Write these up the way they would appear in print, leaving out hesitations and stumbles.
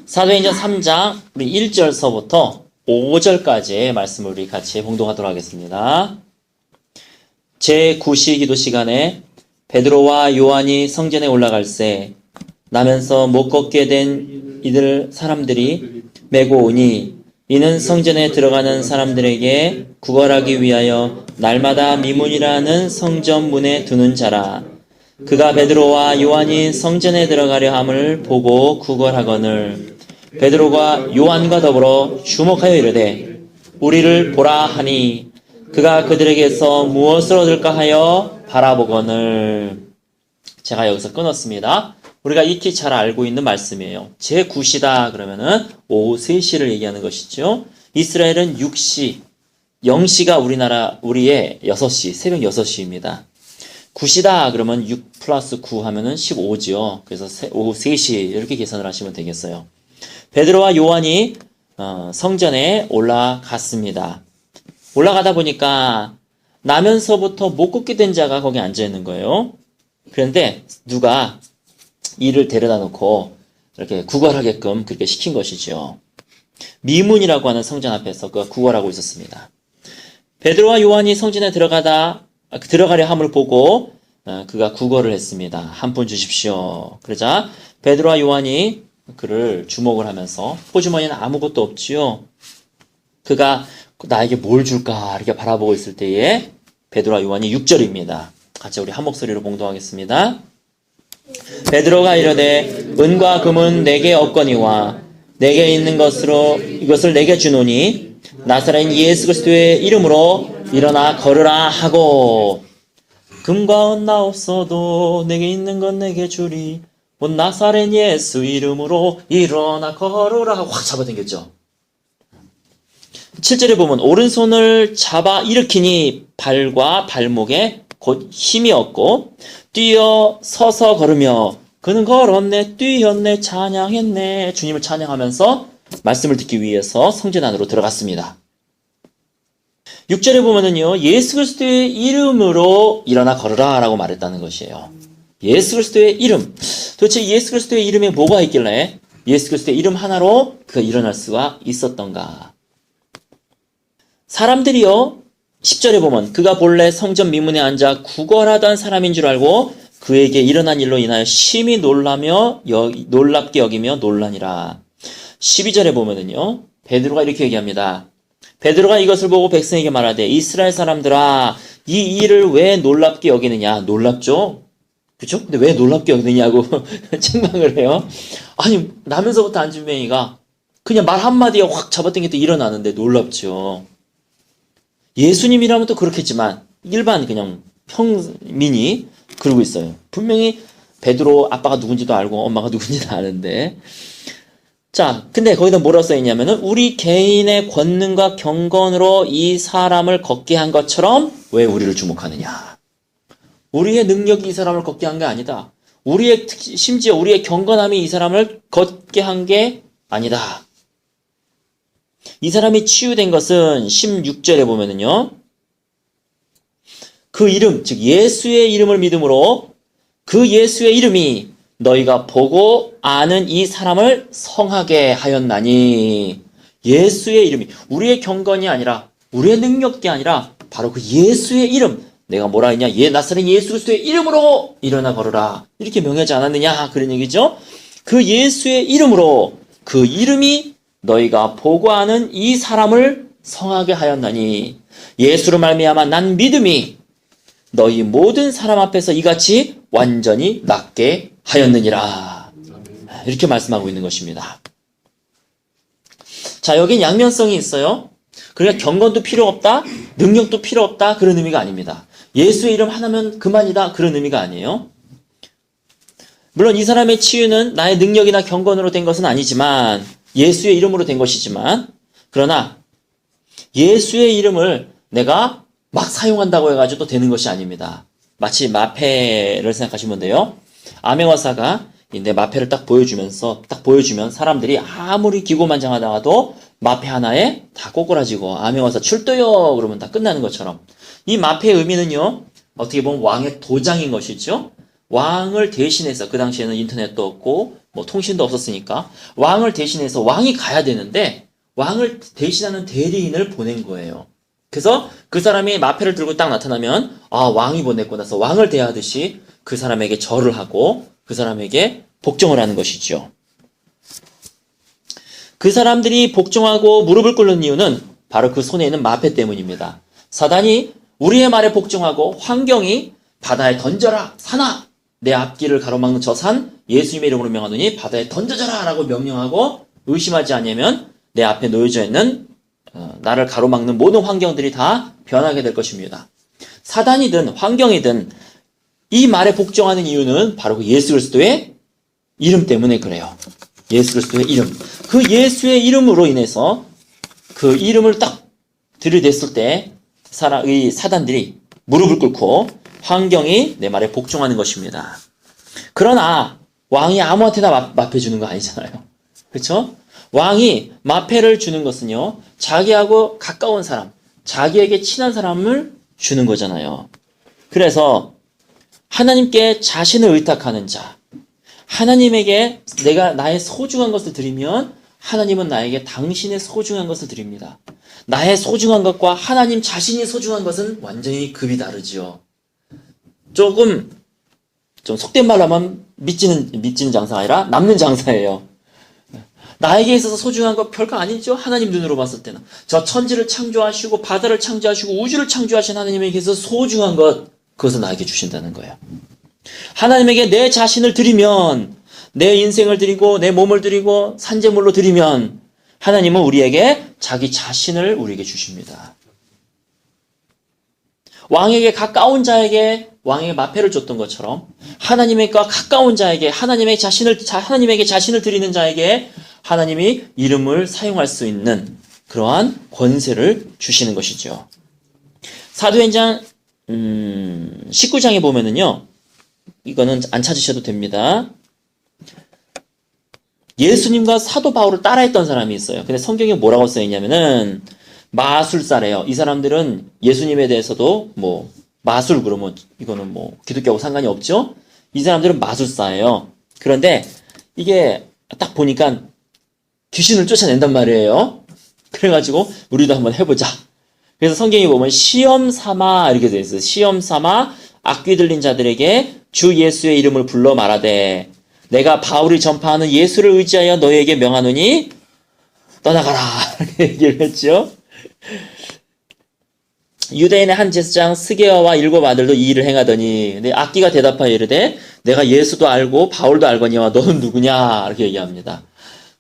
사도행전 3장 우리 1절서부터 5절까지의 말씀을 우리 같이 봉독하도록 하겠습니다. 제9시 기도 시간에 베드로와 요한이 성전에 올라갈새 나면서 못 걷게 된 이들 사람들이 메고 오니 이는 성전에 들어가는 사람들에게 구걸하기 위하여 날마다 미문이라는 성전 문에 두는 자라. 그가 베드로와 요한이 성전에 들어가려 함을 보고 구걸하거늘 베드로가 요한과 더불어 주목하여 이르되 우리를 보라 하니 그가 그들에게서 무엇을 얻을까 하여 바라보거늘. 제가 여기서 끊었습니다. 우리가 익히 잘 알고 있는 말씀이에요. 제9시다 그러면은 오후 3시를 얘기하는 것이죠. 이스라엘은 6시, 0시가 우리의 6시, 새벽 6시입니다. 9시다 그러면 6 플러스 9 하면은 15죠. 그래서 오후 3시 이렇게 계산을 하시면 되겠어요. 베드로와 요한이 성전에 올라갔습니다. 올라가다 보니까 나면서부터 못 걷게 된 자가 거기 앉아 있는 거예요. 그런데 누가 이를 데려다 놓고 이렇게 구걸하게끔 그렇게 시킨 것이죠. 미문이라고 하는 성전 앞에서 그가 구걸하고 있었습니다. 베드로와 요한이 성전에 들어가려 함을 보고 그가 구걸을 했습니다. 한 푼 주십시오. 그러자 베드로와 요한이 그를 주목을 하면서 호주머니는 아무것도 없지요. 그가 나에게 뭘 줄까 이렇게 바라보고 있을 때에 베드로와 요한이 6절입니다. 같이 우리 한 목소리로 봉독하겠습니다. 베드로가 이르되 은과 금은 내게 없거니와 내게 있는 것으로 이것을 내게 주노니 나사렛 예수 그리스도의 이름으로 일어나 걸으라 하고. 금과 은 나 없어도 내게 있는 건 내게 주리 곧 나사렛 예수 이름으로 일어나 걸으라 하고 확 잡아당겼죠. 7절에 보면 오른손을 잡아 일으키니 발과 발목에 곧 힘이 없고 뛰어 서서 걸으며 그는 걸었네 뛰었네 찬양했네. 주님을 찬양하면서 말씀을 듣기 위해서 성전 안으로 들어갔습니다. 6절에 보면은요, 예수 그리스도의 이름으로 일어나 걸으라 라고 말했다는 것이에요. 예수 그리스도의 이름. 도대체 예수 그리스도의 이름에 뭐가 있길래 예수 그리스도의 이름 하나로 그가 일어날 수가 있었던가. 사람들이요, 10절에 보면 그가 본래 성전 미문에 앉아 구걸하던 사람인 줄 알고 그에게 일어난 일로 인하여 심히 놀랍게 여기며 놀라니라. 12절에 보면은요, 베드로가 이렇게 얘기합니다. 베드로가 이것을 보고 백성에게 말하되 이스라엘 사람들아 이 일을 왜 놀랍게 여기느냐. 놀랍죠? 그쵸? 근데 왜 놀랍게 여기느냐고 책망을 해요. 아니 나면서부터 앉은 맹이가 그냥 말 한마디에 확 잡아당겨도 일어나는데 놀랍죠. 예수님이라면 또 그렇겠지만 일반 그냥 평민이 그러고 있어요. 분명히 베드로 아빠가 누군지도 알고 엄마가 누군지도 아는데. 자, 근데 거기다 뭐라고 써있냐면은 우리 개인의 권능과 경건으로 이 사람을 걷게 한 것처럼 왜 우리를 주목하느냐. 우리의 능력이 이 사람을 걷게 한 게 아니다. 심지어 우리의 경건함이 이 사람을 걷게 한 게 아니다. 이 사람이 치유된 것은 16절에 보면은요, 그 이름, 즉 예수의 이름을 믿음으로 그 예수의 이름이 너희가 보고 아는 이 사람을 성하게 하였나니. 예수의 이름이 우리의 경건이 아니라 우리의 능력이 아니라 바로 그 예수의 이름. 내가 뭐라 했냐? 나사렛 예수 그리스도의 이름으로 일어나 걸으라 이렇게 명하지 않았느냐 그런 얘기죠. 그 예수의 이름으로 그 이름이 너희가 보고 아는 이 사람을 성하게 하였나니 예수로 말미암아 난 믿음이 너희 모든 사람 앞에서 이같이 완전히 낫게 하였느니라. 이렇게 말씀하고 있는 것입니다. 자, 여긴 양면성이 있어요. 그러니까 경건도 필요 없다, 능력도 필요 없다 그런 의미가 아닙니다. 예수의 이름 하나면 그만이다 그런 의미가 아니에요. 물론 이 사람의 치유는 나의 능력이나 경건으로 된 것은 아니지만 예수의 이름으로 된 것이지만, 그러나 예수의 이름을 내가 막 사용한다고 해가지고 또 되는 것이 아닙니다. 마치 마패를 생각하시면 돼요. 암행어사가 내 마패를 딱 보여주면 사람들이 아무리 기고만장하다가도 마패 하나에 다 꼬꾸라지고 암행어사 출도요 그러면 다 끝나는 것처럼, 이 마패의 의미는요, 어떻게 보면 왕의 도장인 것이죠. 왕을 대신해서, 그 당시에는 인터넷도 없고 뭐 통신도 없었으니까 왕을 대신해서 왕이 가야 되는데 왕을 대신하는 대리인을 보낸 거예요. 그래서 그 사람이 마패를 들고 딱 나타나면 왕이 보냈구나 해서 왕을 대하듯이 그 사람에게 절을 하고 그 사람에게 복종을 하는 것이죠. 그 사람들이 복종하고 무릎을 꿇는 이유는 바로 그 손에 있는 마패 때문입니다. 사단이 우리의 말에 복종하고 환경이 바다에 던져라 산아 내 앞길을 가로막는 저 산 예수님의 이름으로 명하노니 바다에 던져져라 라고 명령하고 의심하지 않으면 내 앞에 놓여져 있는 나를 가로막는 모든 환경들이 다 변하게 될 것입니다. 사단이든 환경이든 이 말에 복종하는 이유는 바로 그 예수 그리스도의 이름 때문에 그래요. 예수 그리스도의 이름. 그 예수의 이름으로 인해서 그 이름을 딱 들이댔을 때 이 사단들이 무릎을 꿇고 환경이 내 말에 복종하는 것입니다. 그러나 왕이 아무한테나 마패 주는 거 아니잖아요. 그렇죠? 왕이 마패를 주는 것은요. 자기하고 가까운 사람, 자기에게 친한 사람을 주는 거잖아요. 그래서 하나님께 자신을 의탁하는 자, 하나님에게 내가 나의 소중한 것을 드리면 하나님은 나에게 당신의 소중한 것을 드립니다. 나의 소중한 것과 하나님 자신이 소중한 것은 완전히 급이 다르지요. 좀 속된 말로 하면 믿지는 장사가 아니라 남는 장사예요. 나에게 있어서 소중한 거 별거 아니죠? 하나님 눈으로 봤을 때는. 저 천지를 창조하시고 바다를 창조하시고 우주를 창조하신 하나님에게서 소중한 것, 그것을 나에게 주신다는 거예요. 하나님에게 내 자신을 드리면, 내 인생을 드리고 내 몸을 드리고 산재물로 드리면 하나님은 우리에게 자기 자신을 우리에게 주십니다. 왕에게 가까운 자에게 왕에게 마패를 줬던 것처럼 하나님에게 가까운 자에게 하나님에게 자신을 드리는 자에게 하나님이 이름을 사용할 수 있는 그러한 권세를 주시는 것이죠. 사도행전 19장에 보면은요. 이거는 안 찾으셔도 됩니다. 예수님과 사도 바울을 따라했던 사람이 있어요. 근데 성경에 뭐라고 써있냐면은 마술사래요. 이 사람들은 예수님에 대해서도 뭐 마술 그러면 이거는 뭐 기독교하고 상관이 없죠. 이 사람들은 마술사예요. 그런데 이게 딱 보니까 귀신을 쫓아낸단 말이에요. 그래가지고 우리도 한번 해보자. 그래서 성경에 보면 시험 삼아 이렇게 되어 있어요. 시험 삼아 악귀 들린 자들에게 주 예수의 이름을 불러 말하되 내가 바울이 전파하는 예수를 의지하여 너희에게 명하노니 떠나가라 이렇게 얘기를 했죠. 유대인의 한 제사장 스게와와 7 아들도 이 일을 행하더니 근데 악귀가 대답하여 이르되 내가 예수도 알고 바울도 알거니와 너는 누구냐 이렇게 얘기합니다.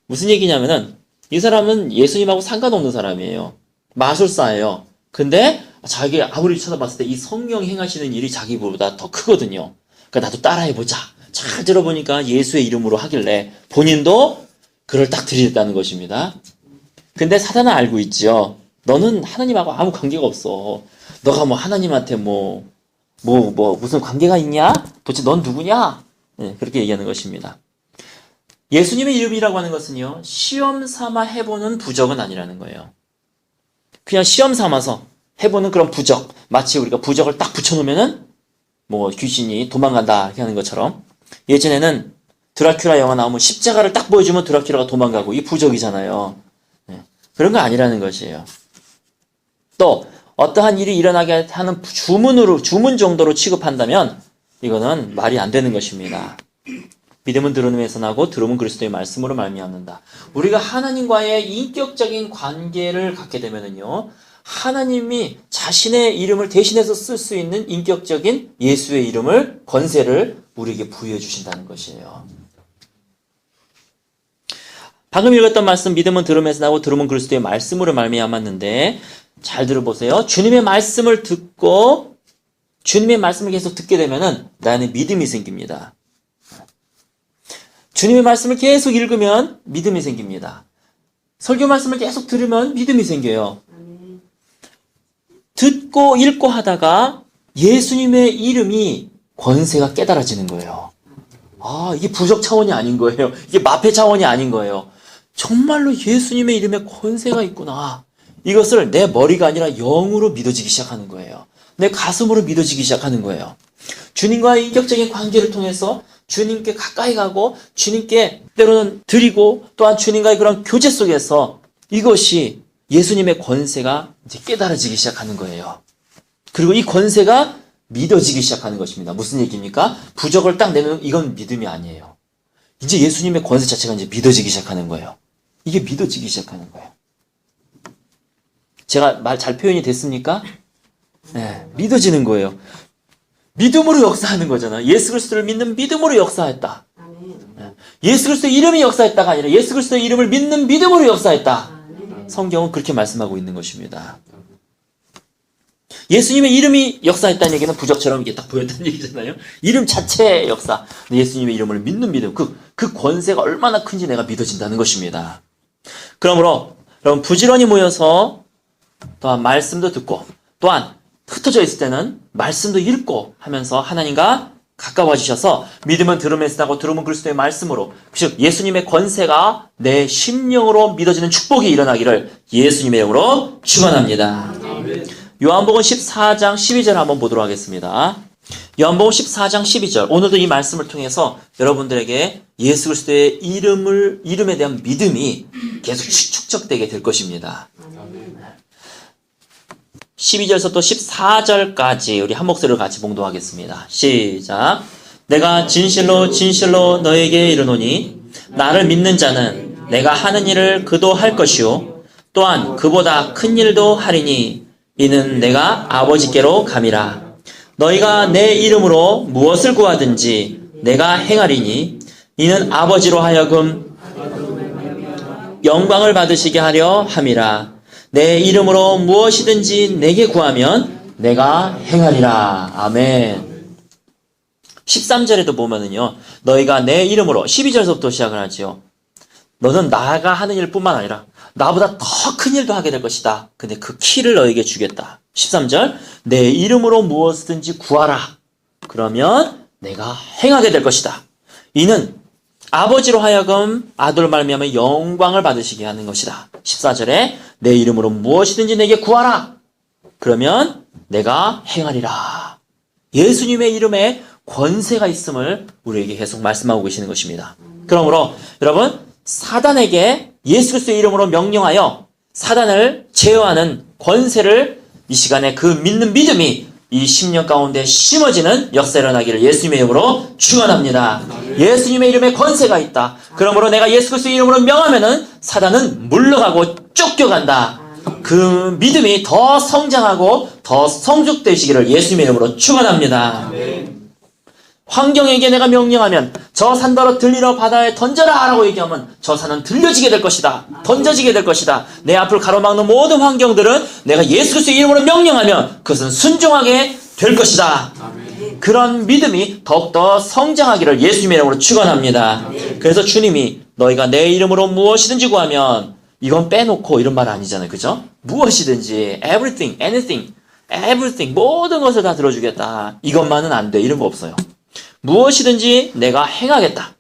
무슨 얘기냐면은 이 사람은 예수님하고 상관없는 사람이에요. 마술사예요. 근데 자기 아무리 쳐다봤을 때 이 성령이 행하시는 일이 자기보다 더 크거든요. 그러니까 나도 따라해보자. 잘 들어보니까 예수의 이름으로 하길래 본인도 그를 딱 들이댔다는 것입니다. 근데 사단은 알고 있죠. 너는 하나님하고 아무 관계가 없어. 너가 뭐 하나님한테 무슨 관계가 있냐? 도대체 넌 누구냐? 네, 그렇게 얘기하는 것입니다. 예수님의 이름이라고 하는 것은요, 시험 삼아 해보는 부적은 아니라는 거예요. 그냥 시험 삼아서 해보는 그런 부적. 마치 우리가 부적을 딱 붙여놓으면은 뭐 귀신이 도망간다 이렇게 하는 것처럼 예전에는 드라큘라 영화 나오면 십자가를 딱 보여주면 드라큘라가 도망가고 이 부적이잖아요. 네. 그런 거 아니라는 것이에요. 또 어떠한 일이 일어나게 하는 주문 정도로 취급한다면 이거는 말이 안 되는 것입니다. 믿음은 들음에서 나고 들음은 그리스도의 말씀으로 말미암는다. 우리가 하나님과의 인격적인 관계를 갖게 되면은요. 하나님이 자신의 이름을 대신해서 쓸 수 있는 인격적인 예수의 이름을 권세를 우리에게 부여해 주신다는 것이에요. 방금 읽었던 말씀 믿음은 들음에서 나고 들음은 그리스도의 말씀으로 말미암았는데 잘 들어보세요. 주님의 말씀을 듣고 주님의 말씀을 계속 듣게 되면은 나는 믿음이 생깁니다. 주님의 말씀을 계속 읽으면 믿음이 생깁니다. 설교 말씀을 계속 들으면 믿음이 생겨요. 듣고 읽고 하다가 예수님의 이름이 권세가 깨달아지는 거예요. 아, 이게 부적 차원이 아닌 거예요. 이게 마패 차원이 아닌 거예요. 정말로 예수님의 이름에 권세가 있구나. 이것을 내 머리가 아니라 영으로 믿어지기 시작하는 거예요. 내 가슴으로 믿어지기 시작하는 거예요. 주님과의 인격적인 관계를 통해서 주님께 가까이 가고 주님께 때로는 드리고 또한 주님과의 그런 교제 속에서 이것이 예수님의 권세가 이제 깨달아지기 시작하는 거예요. 그리고 이 권세가 믿어지기 시작하는 것입니다. 무슨 얘기입니까? 부적을 딱 내면 이건 믿음이 아니에요. 이제 예수님의 권세 자체가 이제 믿어지기 시작하는 거예요. 이게 믿어지기 시작하는 거예요. 제가 말 잘 표현이 됐습니까? 네, 믿어지는 거예요. 믿음으로 역사하는 거잖아. 예수 그리스도를 믿는 믿음으로 역사했다. 네. 예수 그리스도의 이름이 역사했다가 아니라 예수 그리스도의 이름을 믿는 믿음으로 역사했다. 성경은 그렇게 말씀하고 있는 것입니다. 예수님의 이름이 역사했다는 얘기는 부적처럼 이게 딱 보였다는 얘기잖아요. 이름 자체의 역사. 예수님의 이름을 믿는 믿음. 그 권세가 얼마나 큰지 내가 믿어진다는 것입니다. 그러므로 여러분 부지런히 모여서 또한 말씀도 듣고 또한 흩어져 있을 때는 말씀도 읽고 하면서 하나님과 가까워지셔서 믿음은 들음에서 나고 들음은 그리스도의 말씀으로 즉 예수님의 권세가 내 심령으로 믿어지는 축복이 일어나기를 예수님의 이름으로 축원합니다. 요한복음 14장 12절 한번 보도록 하겠습니다. 요한복음 14장 12절 오늘도 이 말씀을 통해서 여러분들에게 예수 그리스도의 이름에 대한 믿음이 계속 축적되게 될 것입니다. 12절에서 또 14절까지 우리 한 목소리로 같이 봉독하겠습니다. 시작. 내가 진실로 진실로 너에게 이르노니 나를 믿는 자는 내가 하는 일을 그도 할 것이요 또한 그보다 큰 일도 하리니 이는 내가 아버지께로 감이라. 너희가 내 이름으로 무엇을 구하든지 내가 행하리니 이는 아버지로 하여금 영광을 받으시게 하려 함이라. 내 이름으로 무엇이든지 내게 구하면 내가 행하리라. 아멘. 13절에도 보면은요, 너희가 내 이름으로 12절부터 시작을 하지요. 너는 나가 하는 일뿐만 아니라 나보다 더 큰 일도 하게 될 것이다. 근데 그 키를 너에게 주겠다. 13절 내 이름으로 무엇이든지 구하라. 그러면 내가 행하게 될 것이다. 이는 아버지로 하여금 아들로 말미암아 영광을 받으시게 하는 것이다. 14절에 내 이름으로 무엇이든지 내게 구하라. 그러면 내가 행하리라. 예수님의 이름에 권세가 있음을 우리에게 계속 말씀하고 계시는 것입니다. 그러므로 여러분 사단에게 예수 그리스도의 이름으로 명령하여 사단을 제어하는 권세를 이 시간에 그 믿는 믿음이 이 심령 가운데 심어지는 역사 일어나기를 예수님의 이름으로 축원합니다. 예수님의 이름에 권세가 있다. 그러므로 내가 예수 그리스도의 이름으로 명하면은 사단은 물러가고 쫓겨간다. 그 믿음이 더 성장하고 더 성숙되시기를 예수님의 이름으로 축원합니다. 환경에게 내가 명령하면 저 산더러 들리러 바다에 던져라 라고 얘기하면 저 산은 들려지게 될 것이다. 던져지게 될 것이다. 내 앞을 가로막는 모든 환경들은 내가 예수 그리스도의 이름으로 명령하면 그것은 순종하게 될 것이다. 그런 믿음이 더욱더 성장하기를 예수님의 이름으로 축원합니다. 그래서 주님이 너희가 내 이름으로 무엇이든지 구하면 이건 빼놓고 이런 말 아니잖아요. 그죠? 무엇이든지 everything, anything, everything 모든 것을 다 들어주겠다. 이것만은 안 돼. 이런 거 없어요. 무엇이든지 내가 행하겠다.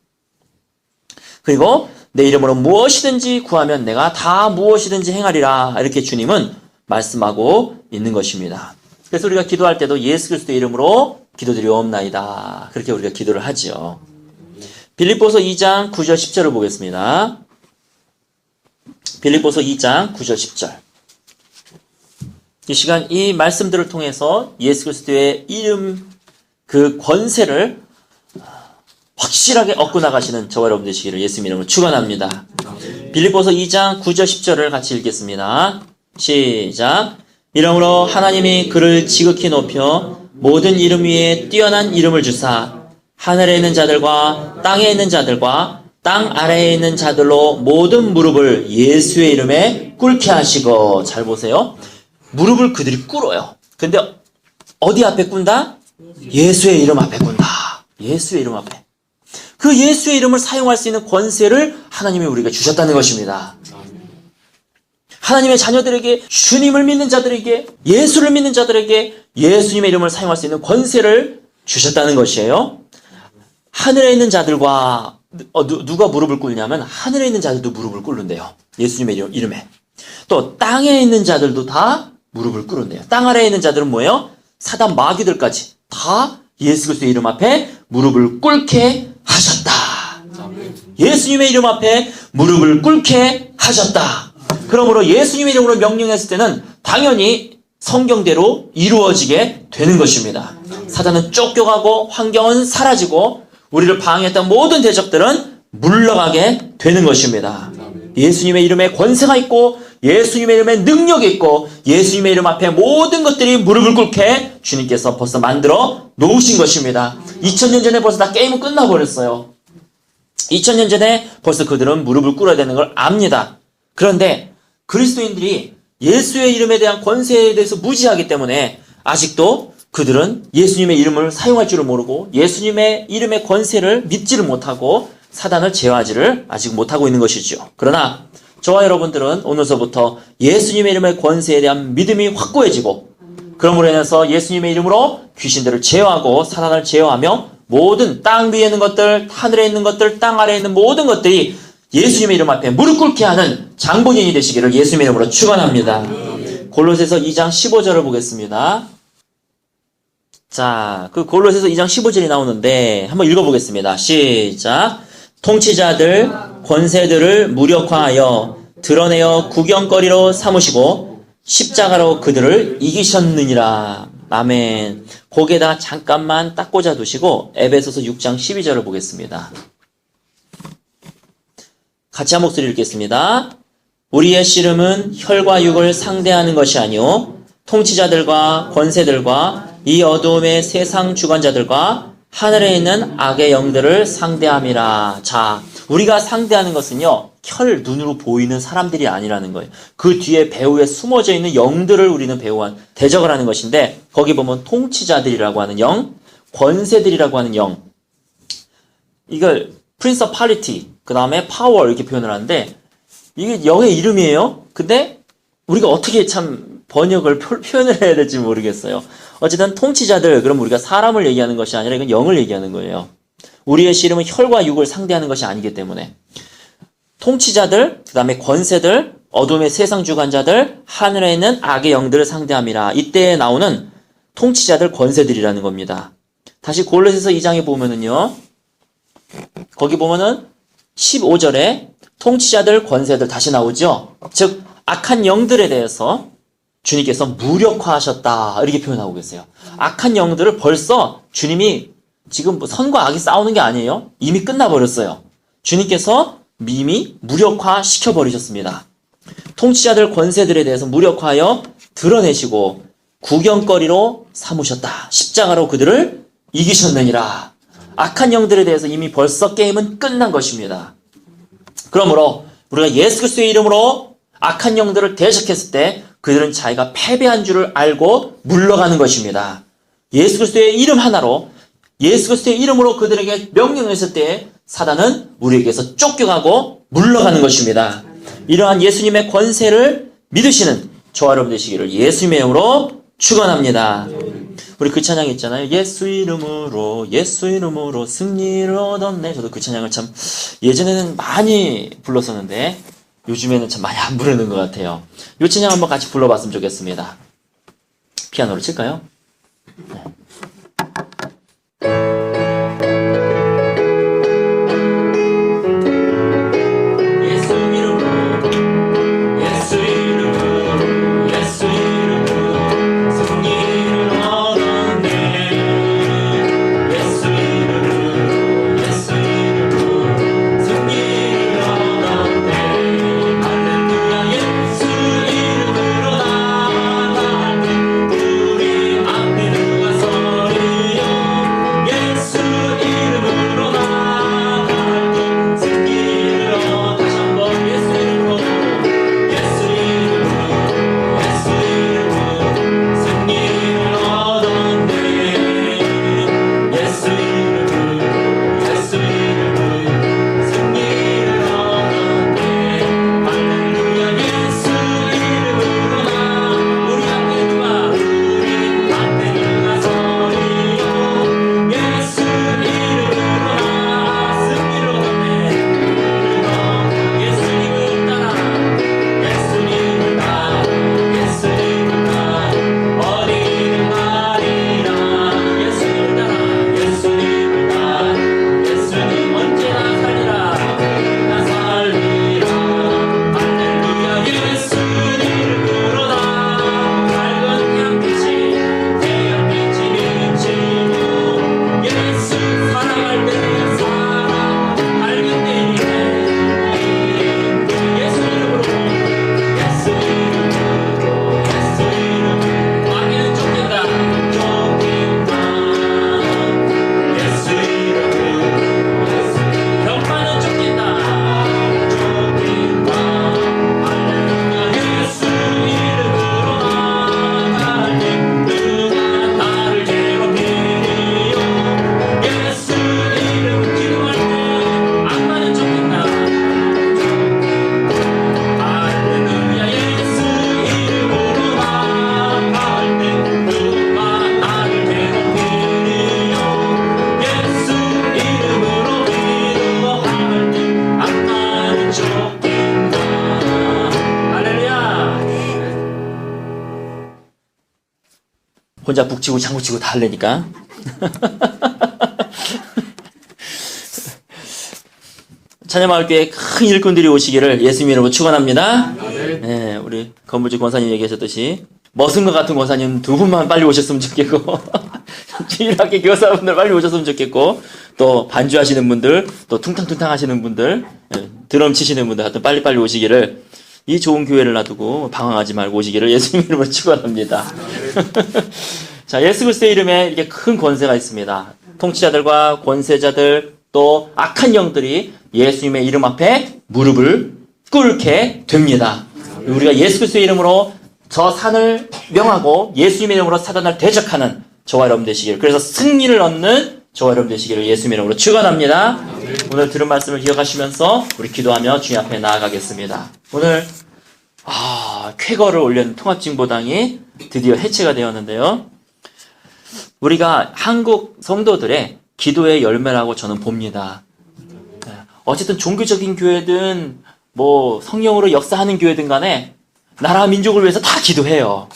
그리고 내 이름으로 무엇이든지 구하면 내가 다 무엇이든지 행하리라. 이렇게 주님은 말씀하고 있는 것입니다. 그래서 우리가 기도할 때도 예수 그리스도의 이름으로 기도드리옵나이다. 그렇게 우리가 기도를 하죠. 빌립보서 2장 9절 10절을 보겠습니다. 빌립보서 2장 9절 10절. 이 시간 이 말씀들을 통해서 예수 그리스도의 이름 그 권세를 확실하게 얻고 나가시는 저와 여러분 되시기를 예수님 이름으로 축원합니다. 빌립보서 2장 9절 10절을 같이 읽겠습니다. 시작. 이러므로 하나님이 그를 지극히 높여 모든 이름 위에 뛰어난 이름을 주사 하늘에 있는 자들과 땅에 있는 자들과 땅 아래에 있는 자들로 모든 무릎을 예수의 이름에 꿇게 하시고. 잘 보세요. 무릎을 그들이 꿇어요. 근데 어디 앞에 꾼다? 예수의 이름 앞에 꾼다. 예수의 이름 앞에. 그 예수의 이름을 사용할 수 있는 권세를 하나님이 우리에게 주셨다는 것입니다. 하나님의 자녀들에게, 주님을 믿는 자들에게, 예수를 믿는 자들에게 예수님의 이름을 사용할 수 있는 권세를 주셨다는 것이에요. 하늘에 있는 자들과 누가 무릎을 꿇냐면 하늘에 있는 자들도 무릎을 꿇는데요. 예수님의 이름에. 또 땅에 있는 자들도 다 무릎을 꿇는데요. 땅 아래에 있는 자들은 뭐예요? 사단 마귀들까지 다 예수 그리스도의 이름 앞에 무릎을 꿇게 하셨다. 예수님의 이름 앞에 무릎을 꿇게 하셨다. 그러므로 예수님의 이름으로 명령했을 때는 당연히 성경대로 이루어지게 되는 것입니다. 사단은 쫓겨가고 환경은 사라지고 우리를 방해했던 모든 대적들은 물러가게 되는 것입니다. 예수님의 이름에 권세가 있고 예수님의 이름에 능력이 있고 예수님의 이름 앞에 모든 것들이 무릎을 꿇게 주님께서 벌써 만들어 놓으신 것입니다. 2000년 전에 벌써 다 게임은 끝나버렸어요. 2000년 전에 벌써 그들은 무릎을 꿇어야 되는 걸 압니다. 그런데 그리스도인들이 예수의 이름에 대한 권세에 대해서 무지하기 때문에 아직도 그들은 예수님의 이름을 사용할 줄을 모르고 예수님의 이름의 권세를 믿지를 못하고 사단을 제어하지를 아직 못하고 있는 것이죠. 그러나 저와 여러분들은 오늘서부터 예수님의 이름의 권세에 대한 믿음이 확고해지고 그러므로 인해서 예수님의 이름으로 귀신들을 제어하고 사단을 제어하며 모든 땅 위에 있는 것들, 하늘에 있는 것들, 땅 아래에 있는 모든 것들이 예수님의 이름 앞에 무릎 꿇게 하는 장본인이 되시기를 예수님의 이름으로 축원합니다. 골로새서 2장 15절을 보겠습니다. 자, 그 골로새서 2장 15절이 나오는데 한번 읽어보겠습니다. 시작. 통치자들, 권세들을 무력화하여 드러내어 구경거리로 삼으시고 십자가로 그들을 이기셨느니라. 아멘. 거기에다 잠깐만 딱 꽂아두시고 에베소서 6장 12절을 보겠습니다. 같이 한 목소리 읽겠습니다. 우리의 씨름은 혈과 육을 상대하는 것이 아니요 통치자들과 권세들과 이 어두움의 세상 주관자들과 하늘에 있는 악의 영들을 상대함이라. 자, 우리가 상대하는 것은요, 혈 눈으로 보이는 사람들이 아니라는 거예요. 그 뒤에 배후에 숨어져 있는 영들을 우리는 대적을 하는 것인데, 거기 보면 통치자들이라고 하는 영, 권세들이라고 하는 영, 이걸 principality, 그 다음에 power 이렇게 표현을 하는데, 이게 영의 이름이에요. 근데 우리가 어떻게 참 번역을 표현을 해야 될지 모르겠어요. 어쨌든 통치자들, 그럼 우리가 사람을 얘기하는 것이 아니라 이건 영을 얘기하는 거예요. 우리의 씨름은 혈과 육을 상대하는 것이 아니기 때문에 통치자들, 그 다음에 권세들, 어둠의 세상 주관자들, 하늘에 있는 악의 영들을 상대함이라. 이때 나오는 통치자들, 권세들이라는 겁니다. 다시 골로새서 2장에 보면은요, 거기 보면은 15절에 통치자들, 권세들 다시 나오죠. 즉 악한 영들에 대해서 주님께서 무력화하셨다 이렇게 표현하고 계세요. 악한 영들을 벌써 주님이 지금 선과 악이 싸우는 게 아니에요. 이미 끝나버렸어요. 주님께서 이미 무력화시켜버리셨습니다. 통치자들, 권세들에 대해서 무력화하여 드러내시고 구경거리로 삼으셨다. 십자가로 그들을 이기셨느니라. 악한 영들에 대해서 이미 벌써 게임은 끝난 것입니다. 그러므로 우리가 예수 그리스도의 이름으로 악한 영들을 대적했을 때 그들은 자기가 패배한 줄을 알고 물러가는 것입니다. 예수 그리스도의 이름 하나로, 예수 그리스도의 이름으로 그들에게 명령했을 때 사단은 우리에게서 쫓겨가고 물러가는 것입니다. 이러한 예수님의 권세를 믿으시는 저와 여러분 되시기를 예수님의 이름으로 축원합니다. 우리 그 찬양 있잖아요. 예수 이름으로 승리를 얻었네. 저도 그 찬양을 참 예전에는 많이 불렀었는데 요즘에는 참 많이 안 부르는 것 같아요. 이 찬양 한번 같이 불러봤으면 좋겠습니다. 피아노를 칠까요? 네. 혼자 북치고 장구치고 다 하려니까. 찬양마을교회 큰 일꾼들이 오시기를 예수님 이름으로 축원합니다. 네, 우리 건물주 권사님 얘기하셨듯이 멋은 것 같은 권사님 두 분만 빨리 오셨으면 좋겠고 주일학교 교사분들 빨리 오셨으면 좋겠고 또 반주하시는 분들 또 퉁탕퉁탕 하시는 분들 드럼 치시는 분들 하여튼 빨리빨리 오시기를 이 좋은 교회를 놔두고 방황하지 말고 오시기를 예수님 이름으로 축원합니다. 자, 예수 그리스도의 이름에 이렇게 큰 권세가 있습니다. 통치자들과 권세자들 또 악한 영들이 예수님의 이름 앞에 무릎을 꿇게 됩니다. 우리가 예수 그리스도의 이름으로 저 산을 명하고 예수님의 이름으로 사단을 대적하는 저와 여러분 되시기를, 그래서 승리를 얻는 저와 여러분 되시기를 예수님의 이름으로 축원합니다. 오늘 들은 말씀을 기억하시면서 우리 기도하며 주님 앞에 나아가겠습니다. 오늘 쾌거를 올린 통합진보당이 드디어 해체가 되었는데요. 우리가 한국 성도들의 기도의 열매라고 저는 봅니다. 어쨌든 종교적인 교회든 뭐 성령으로 역사하는 교회든 간에 나라 민족을 위해서 다 기도해요.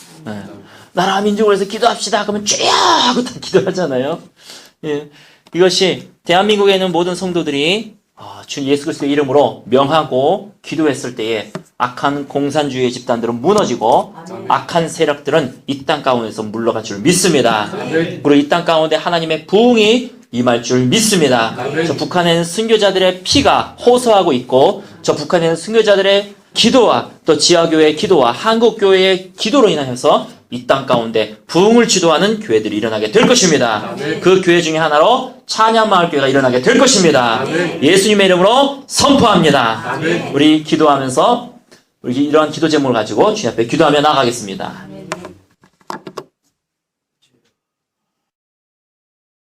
나라 민족을 위해서 기도합시다. 그러면 쫙 하고 다 기도하잖아요. 이것이 대한민국에 있는 모든 성도들이 주 예수 그리스도의 이름으로 명하고 기도했을 때에 악한 공산주의 집단들은 무너지고 악한 세력들은 이 땅 가운데서 물러갈 줄 믿습니다. 그리고 이 땅 가운데 하나님의 부흥이 임할 줄 믿습니다. 저 북한에는 순교자들의 피가 호소하고 있고 저 북한에는 순교자들의 기도와 또 지하교회의 기도와 한국교회의 기도로 인하여서 이 땅 가운데 부흥을 주도하는 교회들이 일어나게 될 것입니다. 그 교회 중에 하나로 찬양마을교회가 일어나게 될 것입니다. 예수님의 이름으로 선포합니다. 우리 기도하면서 우리 이러한 기도 제목을 가지고 주님 앞에 기도하며 나가겠습니다.